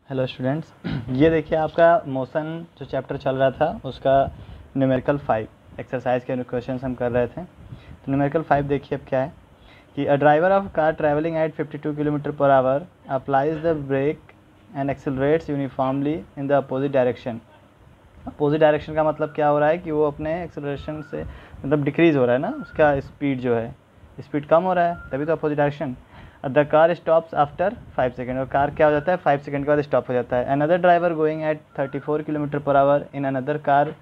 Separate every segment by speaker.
Speaker 1: Hello students, ये देखिए आपका मोशन जो चैप्टर चल रहा था उसका न्यूमेरिकल 5 एक्सरसाइज के क्वेश्चन हम कर रहे थे। तो न्यूमेरिकल 5 देखिए अब क्या है कि a driver of car travelling at 52 kilometre per hour applies the brake and accelerates uniformly in the opposite direction. Opposite direction का मतलब क्या हो रहा है कि वो अपने एक्सेलरेशन से मतलब डिक्रीज़ हो रहा है ना, उसका स्पीड जो है स्पीड कम हो रहा है, तभी तो opposite direction. The car stops after 5 second, और कार क्या हो जाता है 5 सेकेंड के बाद स्टॉप हो जाता है। Another driver going at 34 kilometre per hour in another car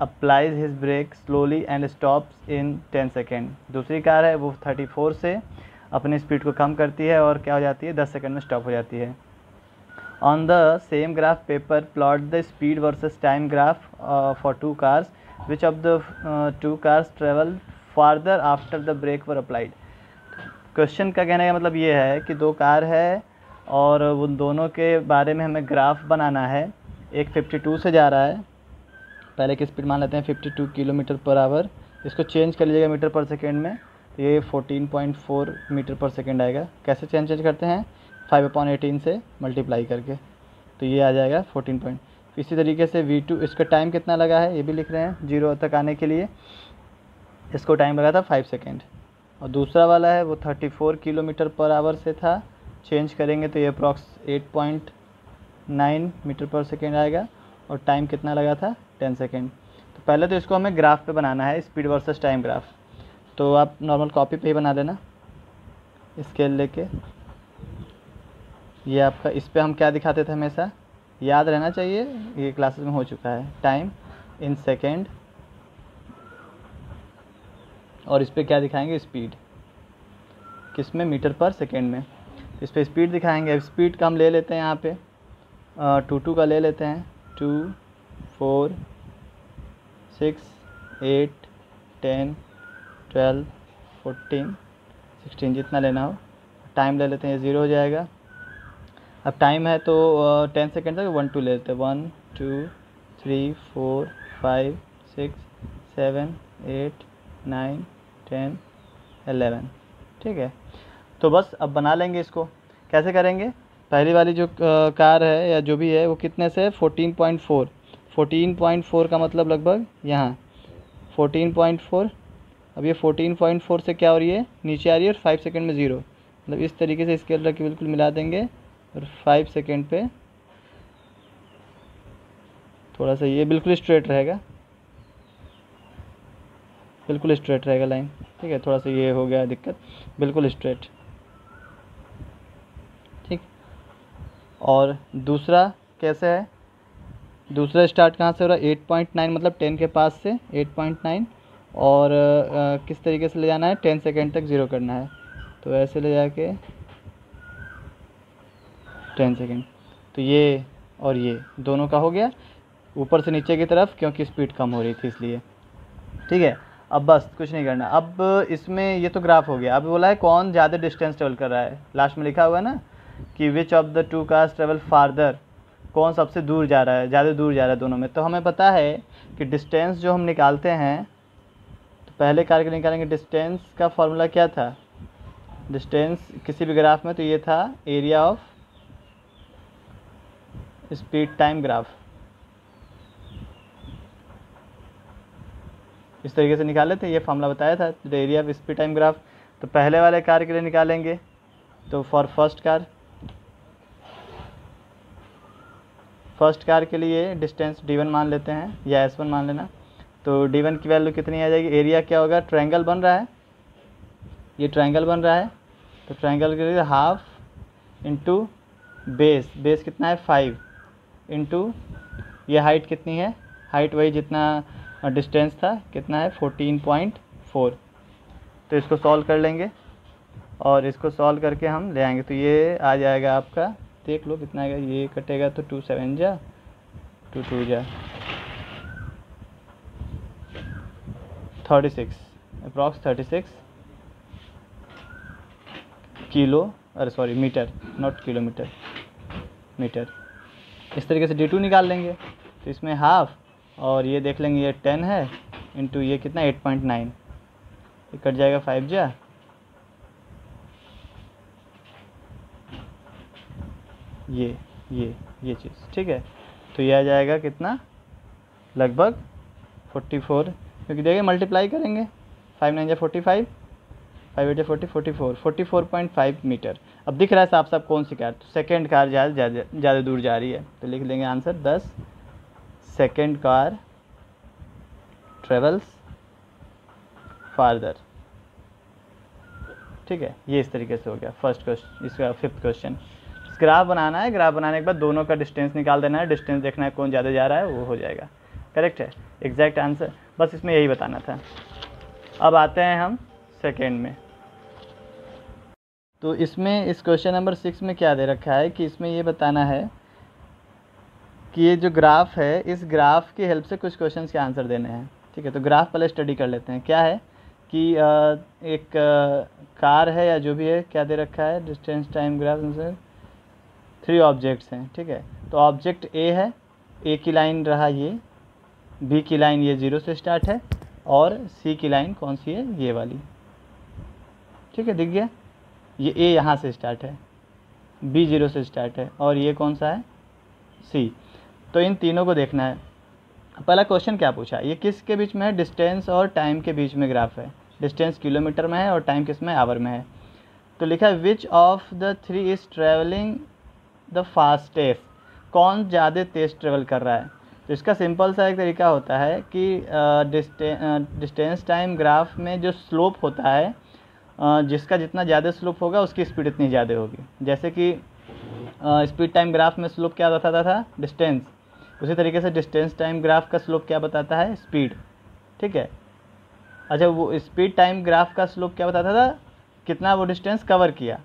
Speaker 1: applies his brake slowly and stops in 10 second. दूसरी कार है वो 34 से अपनी स्पीड को कम करती है और क्या हो जाती है 10 सेकेंड में स्टॉप हो जाती है। On the same graph paper, plot the speed versus time graph for two cars. Which of the two cars travel farther after the brake were applied? Question का कहने का मतलब ये है कि दो कार है और उन दोनों के बारे में हमें ग्राफ बनाना है। एक 52 से जा रहा है, पहले की स्पीड मान लेते हैं 52 किलोमीटर पर आवर, इसको चेंज कर लीजिएगा मीटर पर सेकेंड में, तो ये 14.4 मीटर पर सेकेंड आएगा। कैसे चेंज करते हैं 5/18 से मल्टीप्लाई करके, तो ये आ जाएगा 14 पॉइंट। इसी तरीके से V2 इसका टाइम कितना लगा है ये भी लिख रहे हैं, 0 तक आने के लिए इसको टाइम लगा था 5 सेकेंड। और दूसरा वाला है वो 34 किलोमीटर पर आवर से था, चेंज करेंगे तो ये अप्रॉक्स 8.9 मीटर पर सेकेंड आएगा और टाइम कितना लगा था 10 सेकेंड। तो पहले तो इसको हमें ग्राफ पे बनाना है, स्पीड वर्सेस टाइम ग्राफ। तो आप नॉर्मल कॉपी पे ही बना देना स्केल लेके। ये आपका इस पे हम क्या दिखाते थे हमेशा, याद रहना चाहिए, ये क्लासेस में हो चुका है, टाइम इन सेकेंड, और इस पे क्या दिखाएंगे स्पीड, किस में मीटर पर सेकेंड में। इस पे स्पीड दिखाएंगे। अब स्पीड का हम ले लेते हैं यहाँ पे 2 का ले लेते हैं, 2 4 6 8 10 12 14 16 जितना लेना हो। टाइम ले लेते हैं, ये 0 हो जाएगा। अब टाइम है तो 10 सेकेंड तक 1 2 ले लेते हैं, 1 2 3 4 5 6 7 8 9 10 11। ठीक है, तो बस अब बना लेंगे इसको। कैसे करेंगे, पहली वाली जो कार है या जो भी है वो कितने से 14.4, 14.4 का मतलब लगभग यहाँ 14.4। अब ये 14.4 से क्या हो रही है नीचे आ रही है और 5 सेकेंड में 0, मतलब इस तरीके से स्केल रख के बिल्कुल मिला देंगे और 5 सेकेंड पे थोड़ा सा ये बिल्कुल स्ट्रेट रहेगा, बिल्कुल स्ट्रेट रहेगा लाइन। ठीक है, थोड़ा सा ये हो गया दिक्कत, बिल्कुल स्ट्रेट। ठीक, और दूसरा कैसे है, दूसरा स्टार्ट कहाँ से हो रहा है 8.9, मतलब 10 के पास से 8.9, और किस तरीके से ले जाना है 10 सेकेंड तक 0 करना है, तो ऐसे ले जाके 10 सेकेंड। तो ये और ये दोनों का हो गया ऊपर से नीचे की तरफ, क्योंकि स्पीड कम हो रही थी इसलिए। ठीक है, अब बस कुछ नहीं करना। अब इसमें ये तो ग्राफ हो गया, अब बोला है कौन ज़्यादा डिस्टेंस ट्रेवल कर रहा है। लास्ट में लिखा हुआ है ना कि विच of the two cars travel farther, कौन सबसे दूर जा रहा है, ज़्यादा दूर जा रहा है दोनों में। तो हमें पता है कि डिस्टेंस जो हम निकालते हैं, तो पहले कार के निकालेंगे, डिस्टेंस का फॉर्मूला क्या था, डिस्टेंस किसी भी ग्राफ में तो ये था area of speed time graph. इस तरीके से निकाले थे, ये फॉर्मूला बताया था area of speed time graph. तो पहले वाले कार के लिए निकालेंगे, तो फॉर फर्स्ट कार के लिए डिस्टेंस d1 मान लेते हैं या s1 मान लेना। तो d1 की वैल्यू कितनी आ जाएगी, एरिया क्या होगा, ट्रायंगल बन रहा है, ये ट्रायंगल बन रहा है, तो ट्रायंगल के लिए हाफ इंटू बेस कितना है 5 इंटू ये हाइट कितनी है, हाइट वही जितना डिस्टेंस था, कितना है 14.4। तो इसको सॉल्व कर लेंगे और इसको सॉल्व करके हम ले आएंगे, तो ये आ जाएगा आपका, देख लो कितना आएगा, ये कटेगा तो 2 7 जा 2 2 जा 36, अप्रॉक्स 36 किलो, अरे sorry metre, not kilometre, metre. इस तरीके से d2 निकाल लेंगे, तो इसमें हाफ और ये देख लेंगे ये 10 है इंटू ये कितना 8.9, ये कट जाएगा 5 जा, ये ये चीज़, ठीक है। तो ये आ जाएगा कितना, लगभग 44, क्योंकि देखिए मल्टीप्लाई करेंगे, 5 9 जा 45, 5 8 जा 40, 44.5 मीटर। अब दिख रहा है साफ साफ कौन सी कार, तो सेकेंड कार ज़्यादा दूर जा रही है, तो लिख लेंगे answer 10 second car travels farther, ठीक है। ये इस तरीके से हो गया फर्स्ट क्वेश्चन। इसका 5th क्वेश्चन, ग्राफ बनाना है, ग्राफ बनाने के बाद दोनों का डिस्टेंस निकाल देना है, डिस्टेंस देखना है कौन ज़्यादा जा रहा है, वो हो जाएगा। करेक्ट है, एग्जैक्ट आंसर, बस इसमें यही बताना था। अब आते हैं हम सेकेंड में। तो इसमें इस क्वेश्चन नंबर 6 में क्या दे रखा है कि इसमें ये बताना है कि ये जो ग्राफ है, इस ग्राफ की हेल्प से कुछ क्वेश्चंस के आंसर देने हैं, ठीक है। तो ग्राफ पहले स्टडी कर लेते हैं। क्या है कि एक कार है या जो भी है, क्या दे रखा है, डिस्टेंस टाइम ग्राफ से 3 ऑब्जेक्ट्स हैं, ठीक है। तो ऑब्जेक्ट ए है, ए की लाइन रहा ये, बी की लाइन ये 0 से स्टार्ट है, और सी की लाइन कौन सी है, ये वाली, ठीक है, दिख गया। ये ए यहाँ से स्टार्ट है, बी 0 से स्टार्ट है, और ये कौन सा है, सी। तो इन तीनों को देखना है। पहला क्वेश्चन क्या पूछा, ये किसके बीच में है, डिस्टेंस और टाइम के बीच में ग्राफ है। डिस्टेंस किलोमीटर में है और टाइम किस में, आवर में है। तो लिखा है विच of the 3 is travelling the fastest, कौन ज़्यादा तेज़ ट्रेवल कर रहा है। तो इसका सिंपल सा एक तरीका होता है कि डिस्टेंस टाइम ग्राफ में जो स्लोप होता है, जिसका जितना ज़्यादा स्लोप होगा उसकी स्पीड इतनी ज़्यादा होगी। जैसे कि स्पीड टाइम ग्राफ में स्लोप क्या बताता था, डिस्टेंस, उसी तरीके से डिस्टेंस टाइम ग्राफ का स्लोप क्या बताता है, स्पीड, ठीक है। अच्छा, वो स्पीड टाइम ग्राफ का स्लोप क्या बताता था, कितना वो डिस्टेंस कवर किया।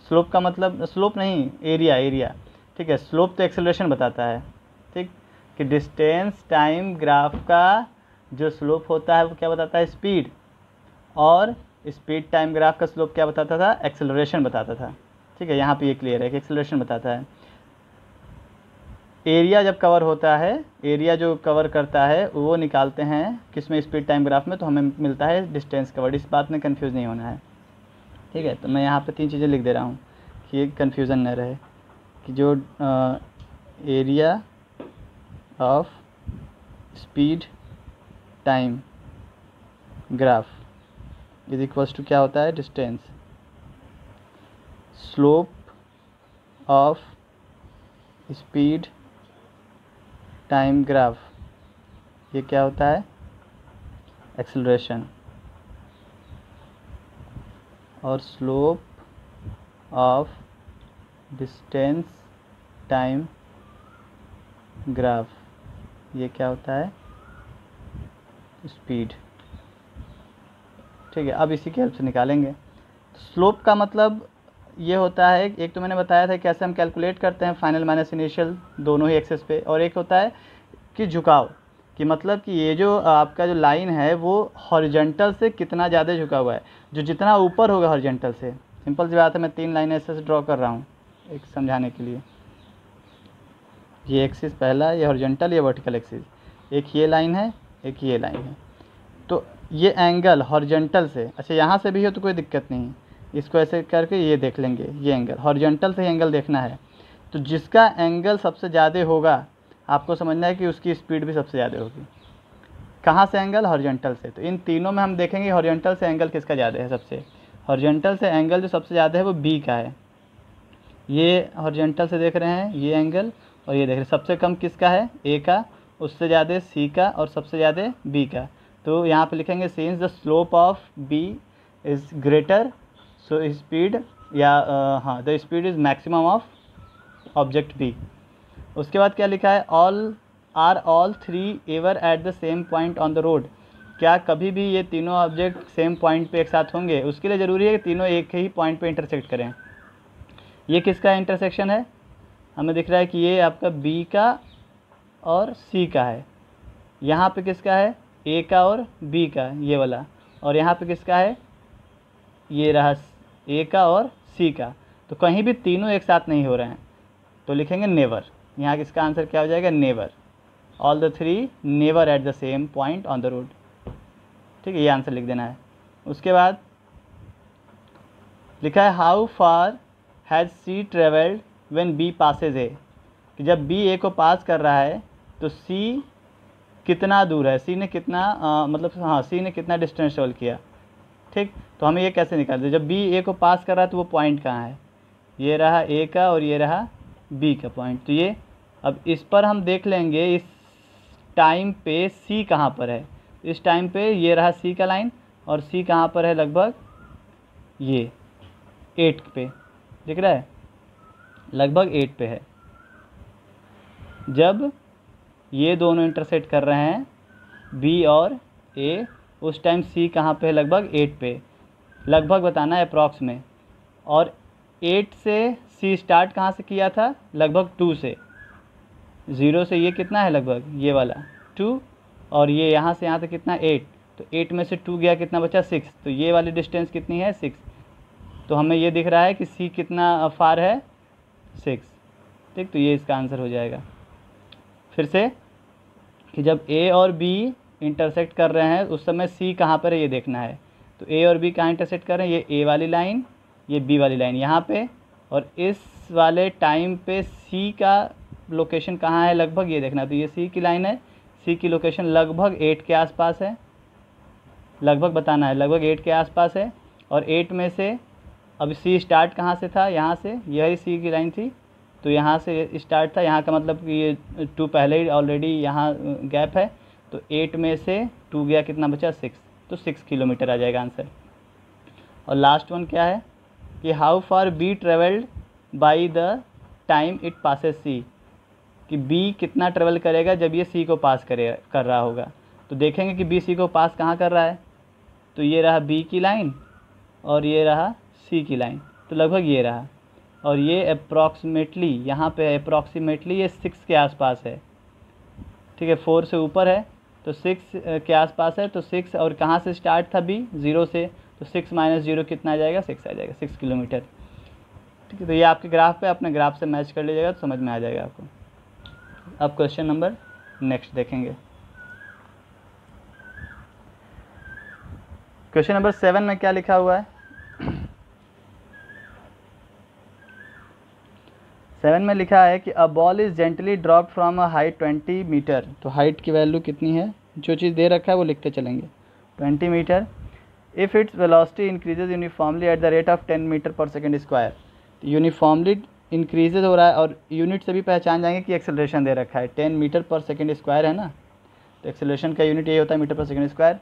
Speaker 1: स्लोप का मतलब, स्लोप नहीं, एरिया, ठीक है। स्लोप तो एक्सेलरेशन बताता है, ठीक, कि डिस्टेंस टाइम ग्राफ का जो स्लोप होता है वो क्या बताता है, स्पीड, और स्पीड टाइम ग्राफ का स्लोप क्या बताता था, एक्सेलरेशन बताता था, ठीक है। यहाँ पे ये क्लियर है कि एक्सेलरेशन बताता है। एरिया जब कवर होता है, एरिया जो कवर करता है वो निकालते हैं किसमें, स्पीड टाइम ग्राफ में, तो हमें मिलता है डिस्टेंस कवर्ड। इस बात में कंफ्यूज नहीं होना है, ठीक है। तो मैं यहाँ पे 3 चीज़ें लिख दे रहा हूँ कि ये कन्फ्यूज़न न रहे, कि जो area of speed time graph is equals to क्या होता है, distance, slope of speed time graph, ये क्या होता है, एक्सेलरेशन, और slope of distance time graph, ये क्या होता है, स्पीड, ठीक है। अब इसी की हेल्प से निकालेंगे। स्लोप का मतलब ये होता है, एक तो मैंने बताया था कैसे हम कैलकुलेट करते हैं, फाइनल माइनस इनिशियल दोनों ही एक्सेस पे, और एक होता है कि झुकाव, कि मतलब कि ये जो आपका जो लाइन है वो हॉरिजॉन्टल से कितना ज़्यादा झुका हुआ है। जो जितना ऊपर होगा हॉरिजॉन्टल से, सिंपल सी बात है, मैं 3 लाइन ऐसे ड्रॉ कर रहा हूँ एक समझाने के लिए। ये एक्सिस पहला, ये हॉरिजॉन्टल, ये वर्टिकल एक्सिस, एक ये लाइन है, एक ये लाइन है। तो ये एंगल हॉरिजॉन्टल से, अच्छा यहाँ से भी हो तो कोई दिक्कत नहीं, इसको ऐसे करके ये देख लेंगे, ये एंगल हॉरिजॉन्टल से एंगल देखना है। तो जिसका एंगल सबसे ज़्यादा होगा, आपको समझना है कि उसकी स्पीड भी सबसे ज़्यादा होगी। कहाँ से एंगल, हॉरिजॉन्टल से। तो इन तीनों में हम देखेंगे हॉरिजॉन्टल से एंगल किसका ज़्यादा है, सबसे हॉरिजॉन्टल से एंगल जो सबसे ज़्यादा है वो बी का है। ये हॉरिजॉन्टल से देख रहे हैं ये एंगल, और ये देख रहे हैं सबसे कम किसका है, ए का, उससे ज़्यादा सी का, और सबसे ज़्यादा बी का। तो यहाँ पे लिखेंगे since the slope of B is greater, so speed, या हाँ, the speed is maximum of object B. उसके बाद क्या लिखा है, all 3 ever at the same point on the road, क्या कभी भी ये तीनों ऑब्जेक्ट सेम पॉइंट पे एक साथ होंगे। उसके लिए ज़रूरी है कि तीनों एक ही पॉइंट पे इंटरसेक्ट करें। ये किसका इंटरसेक्शन है, हमें दिख रहा है कि ये आपका बी का और सी का है। यहाँ पे किसका है, ए का और बी का, ये वाला, और यहाँ पे किसका है, ये रहा ए का और सी का। तो कहीं भी तीनों एक साथ नहीं हो रहे हैं, तो लिखेंगे नेवर। यहाँ किसका आंसर क्या हो जाएगा, never, all the 3 never eight the same point on the road, ठीक है, ये आंसर लिख देना है। उसके बाद लिखा है how far has C travelled when B passes A, कि जब बी ए को पास कर रहा है तो सी कितना दूर है, सी ने कितना सी ने कितना डिस्टेंस ट्रेवल किया। ठीक, तो हमें ये कैसे निकालते हैं, जब बी ए को पास कर रहा है तो वो पॉइंट कहाँ है, ये रहा ए का और ये रहा बी का पॉइंट। तो ये अब इस पर हम देख लेंगे इस टाइम पे सी कहाँ पर है। इस टाइम पे ये रहा सी का लाइन और सी कहाँ पर है, लगभग ये 8 पे दिख रहा है, लगभग 8 पे है। जब ये दोनों इंटरसेक्ट कर रहे हैं बी और ए, उस टाइम सी कहाँ पे है, लगभग 8 पे, लगभग बताना है अप्रॉक्स में। और 8 से सी स्टार्ट कहाँ से किया था, लगभग 2 से, 0 से ये कितना है, लगभग ये वाला 2, और ये यहाँ से यहाँ तक कितना 8, तो 8 में से 2 गया, कितना बचा 6, तो ये वाली डिस्टेंस कितनी है 6। तो हमें ये दिख रहा है कि सी कितना फार है 6। ठीक, तो ये इसका आंसर हो जाएगा। फिर से कि जब ए और बी इंटरसेक्ट कर रहे हैं उस समय सी कहाँ पर है ये देखना है। तो ए और बी कहाँ इंटरसेक्ट कर रहे हैं, ये ए वाली लाइन, ये बी वाली लाइन यहाँ पे, और इस वाले टाइम पे सी का लोकेशन कहाँ है, लगभग ये देखना है। तो ये सी की लाइन है, सी की लोकेशन लगभग 8 के आसपास है, लगभग बताना है, लगभग 8 के आसपास है। और 8 में से अब सी स्टार्ट कहाँ से था, यहाँ से, यही सी की लाइन थी, तो यहाँ से स्टार्ट था, यहाँ का मतलब कि ये 2 पहले ही ऑलरेडी यहाँ गैप है, तो 8 में से 2 गया, कितना बचा 6, तो 6 किलोमीटर आ जाएगा आंसर। और लास्ट वन क्या है कि how far B travelled by the time it passes C, कि बी कितना ट्रेवल करेगा जब ये सी को पास कर रहा होगा। तो देखेंगे कि बी सी को पास कहाँ कर रहा है, तो ये रहा बी की लाइन और ये रहा सी की लाइन, तो लगभग ये रहा, और ये अप्रॉक्सीमेटली यहाँ पे अप्रॉक्सीमेटली ये 6 के आसपास है। ठीक है, 4 से ऊपर है तो 6 के आसपास है, तो 6, और कहाँ से स्टार्ट था बी, 0 से, तो 6 माइनस 0 कितना आ जाएगा, 6 आ जाएगा, 6 किलोमीटर। ठीक है, तो ये आपके ग्राफ पे अपने ग्राफ से मैच कर लीजिएगा तो समझ में आ जाएगा आपको। अब क्वेश्चन नंबर नेक्स्ट देखेंगे। क्वेश्चन नंबर 7 में क्या लिखा हुआ है, 7 में लिखा है कि a ball is gently drop from a height 20 metre. तो हाइट की वैल्यू कितनी है, जो चीज़ दे रखा है वो लिखते चलेंगे, 20 metre. If its velocity increases uniformly at the rate of 10 metre per second square. Uniformly increases हो रहा है, और यूनिट से भी पहचान जाएंगे कि एक्सेलरेशन दे रखा है, 10 मीटर पर सेकेंड स्क्वायर है ना, तो एक्सेलरेशन का यूनिट ये होता है मीटर पर सेकेंड स्क्वायर।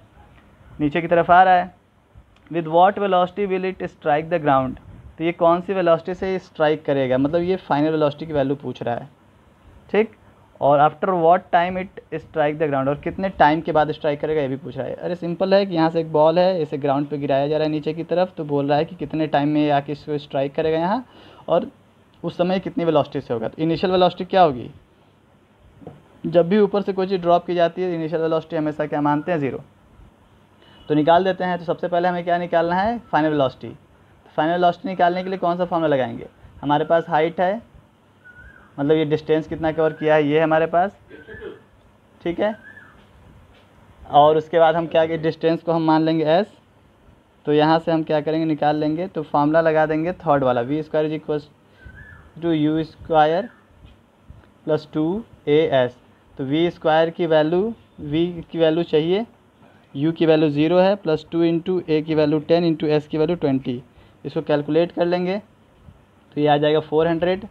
Speaker 1: नीचे की तरफ आ रहा है, with what velocity will it strike the ground. तो ये कौन सी वेलोसिटी से स्ट्राइक करेगा, मतलब ये फाइनल वेलोसिटी की वैल्यू पूछ रहा है। ठीक, और after what time it strike the ground, और कितने टाइम के बाद स्ट्राइक करेगा ये भी पूछ रहा है। अरे सिंपल है कि यहाँ से एक बॉल है, इसे ग्राउंड पे गिराया जा रहा है नीचे की तरफ, तो बोल रहा है कि कितने टाइम में आके इसको स्ट्राइक करेगा यहाँ, और उस समय कितनी वेलोसिटी से होगा। तो इनिशियल वेलोसिटी क्या होगी, जब भी ऊपर से कोई चीज़ ड्रॉप की जाती है इनिशियल वेलोसिटी हमेशा क्या मानते हैं, 0। तो निकाल देते हैं। तो सबसे पहले हमें क्या निकालना है, फाइनल वेलोसिटी। फाइनल वेलोसिटी निकालने के लिए कौन सा फॉर्मूला लगाएंगे, हमारे पास हाइट है, मतलब ये डिस्टेंस कितना कवर किया है ये है हमारे पास, ठीक है। और उसके बाद हम क्या, डिस्टेंस को हम मान लेंगे s, तो यहाँ से हम क्या करेंगे, निकाल लेंगे। तो फार्मूला लगा देंगे थर्ड वाला, v square is equal to U square plus 2as। तो v स्क्वायर की वैल्यू, v की वैल्यू चाहिए, u की वैल्यू 0 है, प्लस 2 इंटू a की वैल्यू 10 इंटू s की वैल्यू 20। इसको कैलकुलेट कर लेंगे तो ये आ जाएगा 400,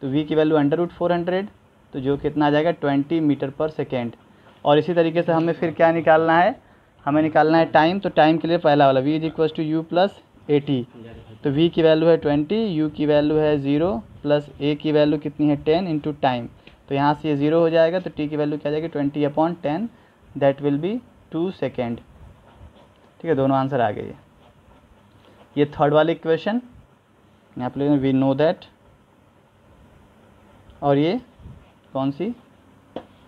Speaker 1: तो v की वैल्यू √400, तो जो कितना आ जाएगा 20 मीटर पर सेकेंड। और इसी तरीके से हमें फिर क्या निकालना है, हमें निकालना है टाइम। तो टाइम के लिए पहला वाला v is equal to U plus A T. तो v की वैल्यू है 20, u की वैल्यू है 0, प्लस a की वैल्यू कितनी है 10 इंटू टाइम। तो यहाँ से ये 0 हो जाएगा, तो t की वैल्यू क्या आ जाएगी 20/10, दैट विल बी 2 सेकेंड। ठीक है, दोनों आंसर आ गए। ये थर्ड वाली इक्वेशन यहाँ पर वी नो दैट, और ये कौन सी,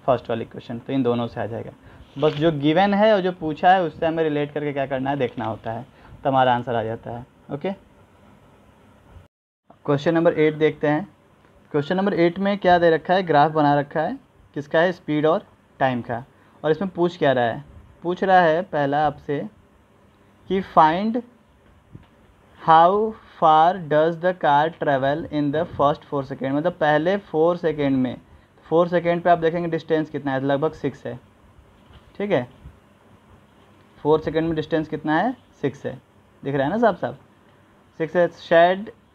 Speaker 1: फर्स्ट वाली इक्वेशन। तो इन दोनों से आ जाएगा, बस जो गिवन है और जो पूछा है उससे हमें रिलेट करके क्या करना है, देखना होता है, तो हमारा आंसर आ जाता है। ओके, क्वेश्चन नंबर 8 देखते हैं। क्वेश्चन नंबर 8 में क्या दे रखा है, ग्राफ बना रखा है, किसका है, स्पीड और टाइम का। और इसमें पूछ क्या रहा है, पूछ रहा है पहला आपसे कि find how far does the car travel in the first 4 second, मतलब पहले 4 सेकेंड में, 4 सेकेंड पे आप देखेंगे डिस्टेंस कितना है, लगभग 6 है, ठीक है। 4 सेकेंड में डिस्टेंस कितना है, 6 है, दिख रहा है ना साहब साहब, 6 है।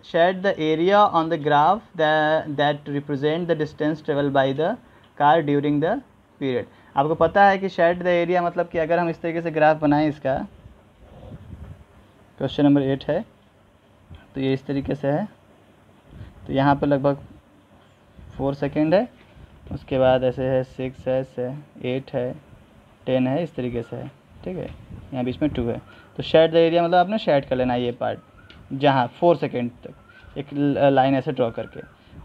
Speaker 1: Shade the area on the graph that represent the distance travel by the car during the period. आपको पता है कि शेड द एरिया मतलब कि अगर हम इस तरीके से ग्राफ बनाएं, इसका क्वेश्चन नंबर 8 है, तो ये इस तरीके से है, तो यहाँ पे लगभग 4 सेकेंड है, उसके बाद ऐसे है 6 है, 8 है, 10 है, इस तरीके से है, ठीक है। यहाँ बीच में 2 है, तो शेड द एरिया मतलब आपने शेड कर लेना है ये पार्ट, जहाँ 4 सेकेंड तक एक लाइन ऐसे ड्रॉ करके,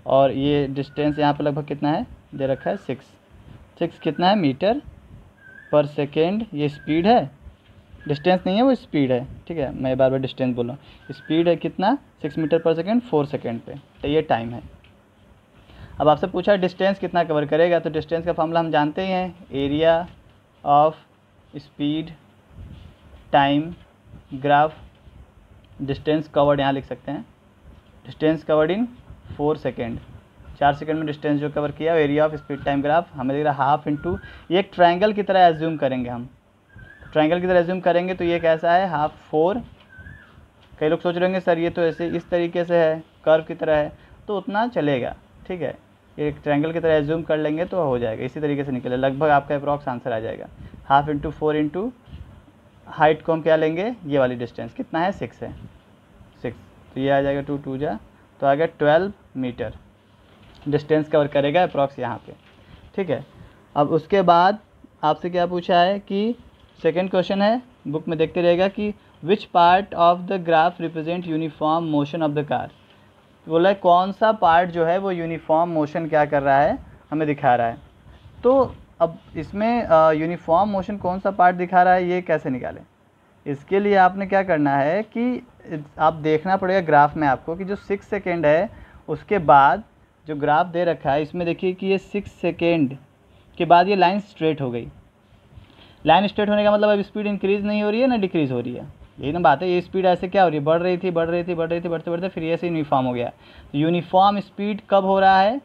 Speaker 1: और ये डिस्टेंस यहाँ पे लगभग कितना है दे रखा है, 6 कितना है मीटर पर सेकेंड, ये स्पीड है, डिस्टेंस नहीं है वो स्पीड है, ठीक है, मैं बार बार डिस्टेंस बोल रहा हूँ। स्पीड है कितना, 6 मीटर पर सेकेंड 4 सेकेंड पे, तो ये टाइम है। अब आपसे पूछा डिस्टेंस कितना कवर करेगा, तो डिस्टेंस का फॉर्मूला हम जानते ही हैं, area of speed time graph, distance covered यहाँ लिख सकते हैं, distance covered in 4 second, 4 second में डिस्टेंस जो कवर किया, area of speed time graph हमें दिख रहा हाफ इंटू, ये एक ट्रायंगल की तरह एज्यूम करेंगे हम, ट्रायंगल की तरह एज्यूम करेंगे, तो ये कैसा है, हाफ 4। कई लोग सोच रहे होंगे सर ये तो ऐसे इस तरीके से है, कर्व की तरह है, तो उतना चलेगा, ठीक है, एक ट्रायंगल की तरह एज्यूम कर लेंगे तो हो जाएगा, इसी तरीके से निकले, लगभग आपका अप्रॉक्स आंसर आ जाएगा। हाफ इंटू 4 इंटू हाइट को हम क्या लेंगे, ये वाली डिस्टेंस कितना है, 6 है, 6, तो ये आ जाएगा 2 2 जा, तो आ गया 12 मीटर डिस्टेंस कवर करेगा अप्रॉक्स यहाँ पे, ठीक है। अब उसके बाद आपसे क्या पूछा है कि सेकेंड क्वेश्चन है, बुक में देखते रहेगा कि which part of the graph represent uniform motion of the car, बोला है कौन सा पार्ट जो है वो यूनिफॉर्म मोशन क्या कर रहा है, हमें दिखा रहा है। तो अब इसमें यूनिफॉर्म मोशन कौन सा पार्ट दिखा रहा है, ये कैसे निकालें, इसके लिए आपने क्या करना है कि आप देखना पड़ेगा ग्राफ में आपको कि जो 6 सेकेंड है उसके बाद जो ग्राफ दे रखा है, इसमें देखिए कि ये 6 सेकेंड के बाद ये लाइन स्ट्रेट हो गई। लाइन स्ट्रेट होने का मतलब अब स्पीड इंक्रीज़ नहीं हो रही है ना डिक्रीज़ हो रही है, यही ना बात है। ये स्पीड ऐसे क्या हो रही है, बढ़ रही थी बढ़ते बढ़ते फिर ये से यूनिफॉर्म हो गया। तो यूनिफॉर्म स्पीड कब हो रहा है,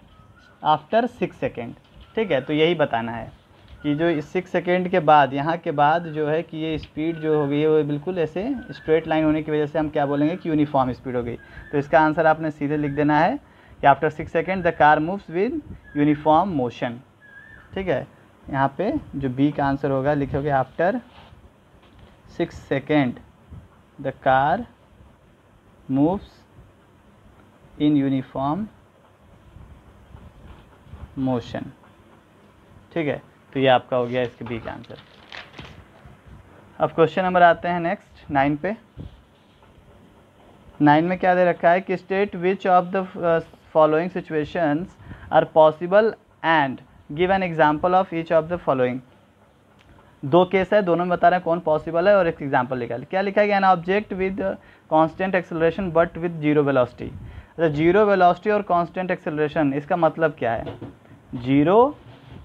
Speaker 1: आफ्टर 6 सेकेंड, ठीक है। तो यही बताना है कि जो 6 सेकेंड के बाद, यहाँ के बाद जो है कि ये स्पीड जो हो गई है वो बिल्कुल ऐसे स्ट्रेट लाइन होने की वजह से हम क्या बोलेंगे कि यूनिफॉर्म स्पीड हो गई। तो इसका आंसर आपने सीधे लिख देना है कि after 6 second the car moves with uniform motion, ठीक है। यहाँ पे जो बी का आंसर होगा लिखोगे after 6 second the car moves in uniform motion, ठीक है। तो ये आपका हो गया इसके बी का आंसर। अब क्वेश्चन नंबर आते हैं नेक्स्ट 9 पे। 9 में क्या दे रखा है कि state which of the following situations are possible and give an example of each of the following. 2 case है, दोनों में बता रहे हैं कौन पॉसिबल है और एक एग्जाम्पल लिखा है। क्या लिखा है कि an object with constant acceleration but with zero velocity. अच्छा, जीरो वेलोसिटी और कांस्टेंट एक्सेलरेशन, इसका मतलब क्या है, zero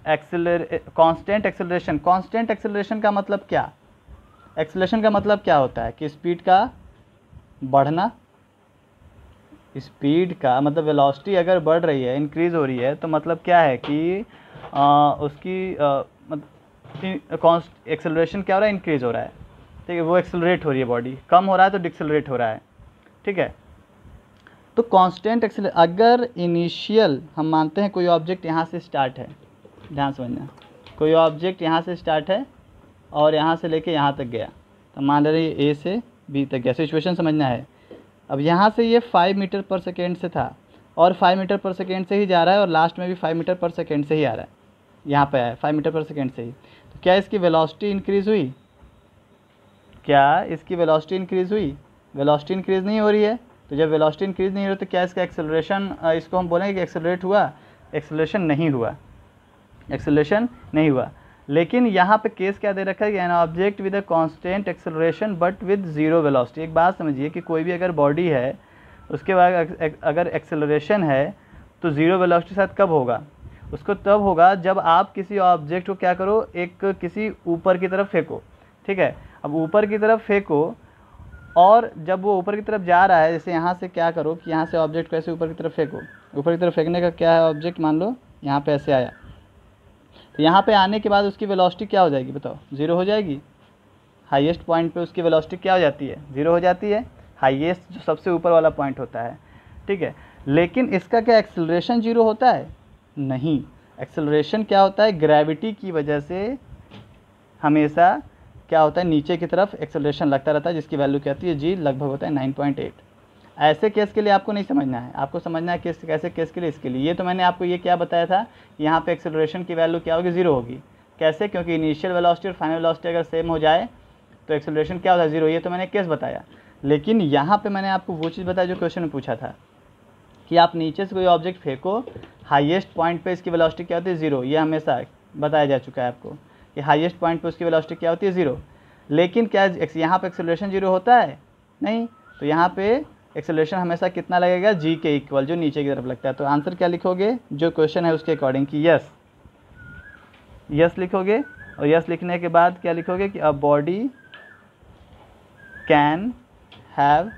Speaker 1: constant acceleration, constant acceleration का मतलब क्या, एक्सेलरेशन का मतलब क्या होता है कि स्पीड का बढ़ना, स्पीड का मतलब वेलोसिटी अगर बढ़ रही है, इंक्रीज़ हो रही है, तो मतलब क्या है कि उसकी एक्सेलरेशन क्या हो रहा है, इंक्रीज़ हो रहा है, ठीक है, वो एक्सेलरेट हो रही है बॉडी, कम हो रहा है तो डिक्सेलरेट हो रहा है, ठीक है। तो कांस्टेंट एक्सेलरेशन, अगर इनिशियल हम मानते हैं कोई ऑब्जेक्ट यहाँ से स्टार्ट है, ध्यान समझना, कोई ऑब्जेक्ट यहाँ से स्टार्ट है और यहाँ से लेके यहाँ तक गया, तो मान ले रही ए से बी तक गया, सिचुएशन समझना है। अब यहाँ से ये 5 मीटर पर सेकेंड से था और 5 मीटर पर सेकेंड से ही जा रहा है और लास्ट में भी 5 मीटर पर सेकेंड से ही आ रहा है, यहाँ पे आया 5 मीटर पर सेकेंड से ही। तो क्या इसकी वेलोसिटी इंक्रीज़ हुई, क्या इसकी वेलोसिटी इंक्रीज़ हुई, वेलोसिटी इंक्रीज़ नहीं हो रही है। तो जब वेलोसिटी इंक्रीज़ नहीं हो रही तो क्या इसका एक्सेलरेशन, इसको हम बोलेंगे कि एक्सेलरेट हुआ, एक्सेलरेशन नहीं हुआ, एक्सेलरेशन नहीं हुआ। लेकिन यहाँ पे केस क्या दे रखा है कि an object with a constant acceleration but with zero velocity. एक बात समझिए कि कोई भी अगर बॉडी है उसके बाद अगर एक्सेलरेशन है तो ज़ीरो वेलोसिटी साथ कब होगा, उसको तब होगा जब आप किसी ऑब्जेक्ट को क्या करो, एक किसी ऊपर की तरफ फेंको, ठीक है। अब ऊपर की तरफ फेंको और जब वो ऊपर की तरफ जा रहा है, जैसे यहाँ से क्या करो कि यहाँ से ऑब्जेक्ट को ऐसे ऊपर की तरफ फेंको, ऊपर की तरफ फेंकने का क्या है ऑब्जेक्ट, मान लो यहाँ पे ऐसे आया, तो यहाँ पे आने के बाद उसकी वेलोसिटी क्या हो जाएगी बताओ, ज़ीरो हो जाएगी। हाईएस्ट पॉइंट पे उसकी वेलोसिटी क्या हो जाती है, ज़ीरो हो जाती है, हाईएस्ट जो सबसे ऊपर वाला पॉइंट होता है, ठीक है। लेकिन इसका क्या एक्सेलरेशन ज़ीरो होता है, नहीं, एक्सेलरेशन क्या होता है, ग्रेविटी की वजह से हमेशा क्या होता है, नीचे की तरफ एक्सेलरेशन लगता रहता है, जिसकी वैल्यू क्या आती है, जी लगभग होता है 9.8। ऐसे केस के लिए आपको नहीं समझना है, आपको समझना है किस कैसे केस के लिए, इसके लिए। ये तो मैंने आपको ये क्या बताया था, यहाँ पे एक्सेलरेशन की वैल्यू क्या होगी, ज़ीरो होगी। कैसे, क्योंकि इनिशियल वेलोसिटी और फाइनल वेलोसिटी अगर सेम हो जाए तो एक्सेलरेशन क्या होता है, ज़ीरो। ये तो मैंने केस बताया। लेकिन यहाँ पे मैंने आपको वो चीज़ बताया जो क्वेश्चन में पूछा था कि आप नीचे से कोई ऑब्जेक्ट फेंको, हाईएस्ट पॉइंट पे इसकी वेलोसिटी क्या होती है, ज़ीरो। ये हमेशा बताया जा चुका है आपको कि हाईएस्ट पॉइंट पे उसकी वेलोसिटी क्या होती है, ज़ीरो। लेकिन क्या यहाँ पे एक्सेलरेशन ज़ीरो होता है, नहीं। तो यहाँ पे एक्सेलरेशन हमेशा कितना लगेगा, जी के इक्वल, जो नीचे की तरफ लगता है। तो आंसर क्या लिखोगे, जो क्वेश्चन है उसके अकॉर्डिंग कि यस, यस लिखोगे। और यस लिखने के बाद क्या लिखोगे कि a body can have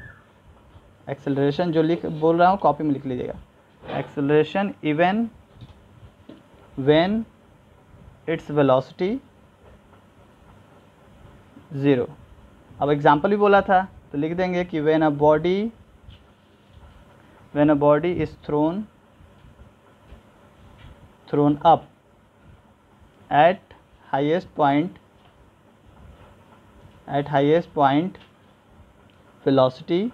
Speaker 1: acceleration, जो बोल रहा हूँ कॉपी में लिख लीजिएगा, acceleration even when its velocity zero. अब एग्जाम्पल भी बोला था तो लिख देंगे कि when a body is throne up at highest point velocity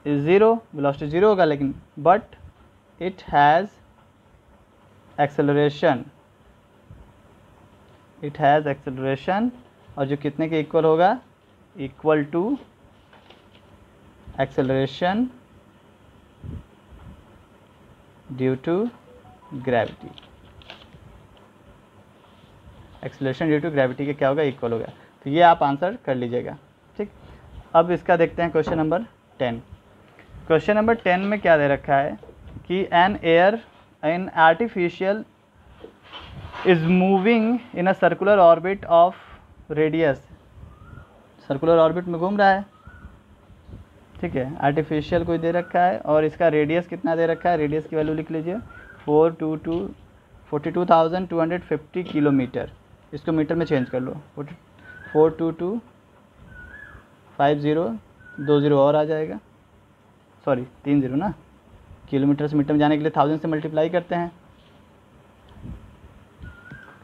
Speaker 1: is zero, velocity zero होगा, लेकिन बट इट हैज़ एक्सेलरेशन, और जो कितने के इक्वल होगा, equal to acceleration due to gravity. Acceleration due to gravity के क्या होगा, इक्वल होगा। तो ये आप आंसर कर लीजिएगा, ठीक। अब इसका देखते हैं क्वेश्चन नंबर 10। क्वेश्चन नंबर 10 में क्या दे रखा है कि an artificial is moving in a circular orbit of radius, circular orbit में घूम रहा है, ठीक है। आर्टिफिशियल कोई दे रखा है और इसका रेडियस कितना दे रखा है, रेडियस की वैल्यू लिख लीजिए 42,250 किलोमीटर। इसको मीटर में चेंज कर लो, 42250, और आ जाएगा, सॉरी 30 ना, किलोमीटर से मीटर में जाने के लिए 1000 से मल्टीप्लाई करते हैं।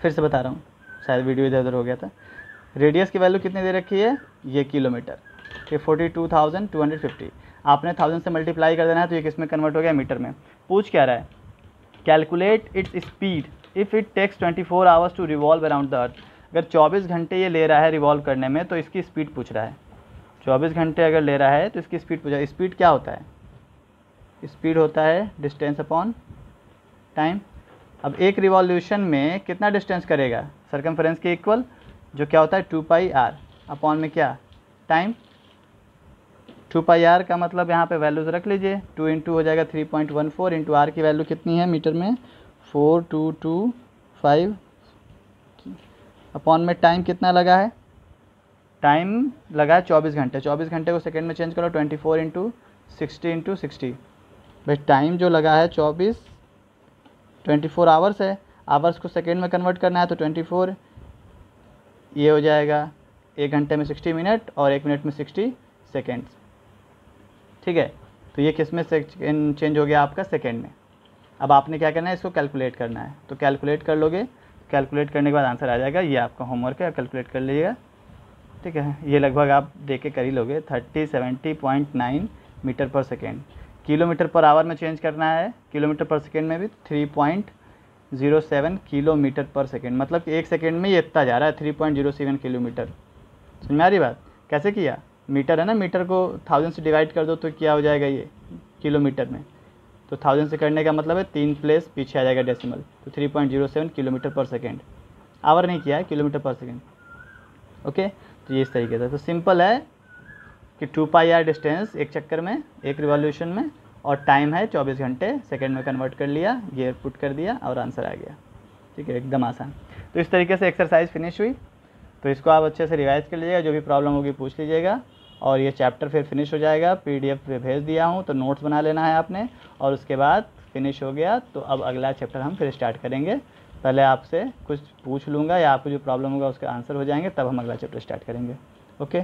Speaker 1: फिर से बता रहा हूँ, शायद वीडियो इधर उधर हो गया था। रेडियस की वैल्यू कितनी दे रखी है, ये किलोमीटर, ये 42,250। आपने 1000 से मल्टीप्लाई कर देना है, तो ये किस में कन्वर्ट हो गया, मीटर में। पूछ क्या रहा है, calculate its speed if it takes 24 hours to revolve around the earth. अगर 24 घंटे ये ले रहा है रिवॉल्व करने में, तो इसकी स्पीड पूछ रहा है। 24 घंटे अगर ले रहा है तो इसकी स्पीड पूछा है। स्पीड क्या होता है, स्पीड होता है डिस्टेंस अपॉन टाइम। अब एक रिवॉल्यूशन में कितना डिस्टेंस करेगा, सर्कमफ्रेंस के इक्वल, जो क्या होता है 2πr अपॉन में क्या, टाइम। 2πr का मतलब यहाँ पे वैल्यूज रख लीजिए, 2 इंटू हो जाएगा 3.14 इंटू आर की वैल्यू कितनी है मीटर में, 4225 अपॉन में टाइम कितना लगा है, टाइम लगा है 24 घंटे। 24 घंटे को सेकेंड में चेंज करो, 24 इंटू 60 भाई टाइम जो लगा है 24 आवर्स है, आवर्स को सेकेंड में कन्वर्ट करना है तो 24, ये हो जाएगा 1 घंटे में 60 मिनट और 1 मिनट में 60 सेकेंड्स, ठीक है। तो ये किस में चेंज हो गया आपका, सेकेंड में। अब आपने क्या करना है, इसको कैलकुलेट करना है, तो कैलकुलेट कर लोगे, कैलकुलेट करने के बाद आंसर आ जाएगा। ये आपका होमवर्क है, कैलकुलेट कर लीजिएगा, ठीक है। ये लगभग आप देख के कर ही लोगे, 3070.9 metre per second. Kilometre per our में चेंज करना है, किलोमीटर पर सेकेंड में भी 3.07 किलोमीटर पर सेकेंड, मतलब कि 1 सेकेंड में ये इतना जा रहा है 3.07 किलोमीटर। समझ में आ रही बात, कैसे किया, मीटर है ना, मीटर को 1000 से डिवाइड कर दो तो क्या हो जाएगा ये किलोमीटर में, तो 1000 से करने का मतलब है 3 प्लेस पीछे आ जाएगा डेसिमल, तो 3.07 किलोमीटर पर सेकेंड। आवर नहीं किया है, किलोमीटर पर सेकेंड, ओके। तो ये इस तरीके से, तो सिंपल है कि 2πr डिस्टेंस एक चक्कर में, एक रिवॉल्यूशन में, और टाइम है 24 घंटे, सेकेंड में कन्वर्ट कर लिया, ये पुट कर दिया और आंसर आ गया, ठीक है, एकदम आसान। तो इस तरीके से एक्सरसाइज फिनिश हुई। तो इसको आप अच्छे से रिवाइज कर लीजिएगा, जो भी प्रॉब्लम होगी पूछ लीजिएगा, और ये चैप्टर फिर फिनिश हो जाएगा। PDF पे भेज दिया हूँ, तो नोट्स बना लेना है आपने, और उसके बाद फिनिश हो गया तो अब अगला चैप्टर हम फिर स्टार्ट करेंगे। पहले आपसे कुछ पूछ लूँगा या आपको जो प्रॉब्लम होगा उसके आंसर हो जाएंगे, तब हम अगला चैप्टर स्टार्ट करेंगे। ओके।